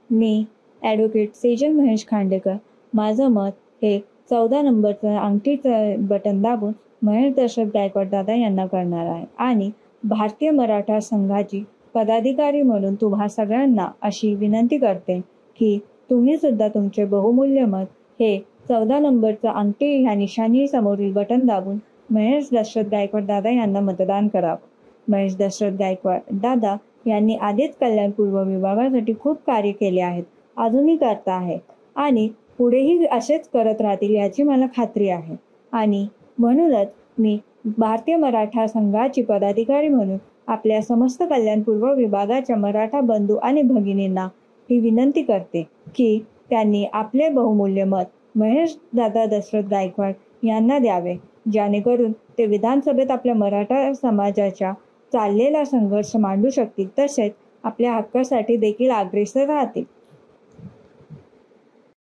मी advocate Sejal Mahesh Khandekar. माझं मत हे 14 नंबरचं अंगठीचं बटन दाबून महेश दशरथ गायकवाड दादा यांना करणार आहे आणि भारतीय मराठा संघाची पदाधिकारी म्हणून तुम्हा सगळ्यांना अशी विनंती करते की तुम्ही सुद्धा तुमचे बहुमूल्य मत हे 14 नंबरचं अंगठी ह्या निशाणी समोरील बटन दाबून महेश दशरथ गायकवाड दादा यांना मतदान करावं. महेश दशरथ गायकवाड दादा यांनी आधीच कल्याण पूर्व विभागासाठी खूप कार्य केले आहेत, अजूनही करत आहेत आणि पुढेही असेच करत राहतील याची मला खात्री आहे. आणि म्हणूनच मी भारतीय मराठा संघाची पदाधिकारी म्हणून आपल्या समस्त कल्याण पूर्व विभागाच्या मराठा बंधू आणि भगिनींना ही विनंती करते की त्यांनी आपले बहुमूल्य मत महेश दादा दशरथ गायकवाड यांना द्यावे, जेणेकरून ते विधानसभेत आपल्या मराठा समाजाच्या चाललेला संघर्ष मांडू शकतील, तसेच आपल्या हक्कासाठी देखील अग्रेसर राहतील.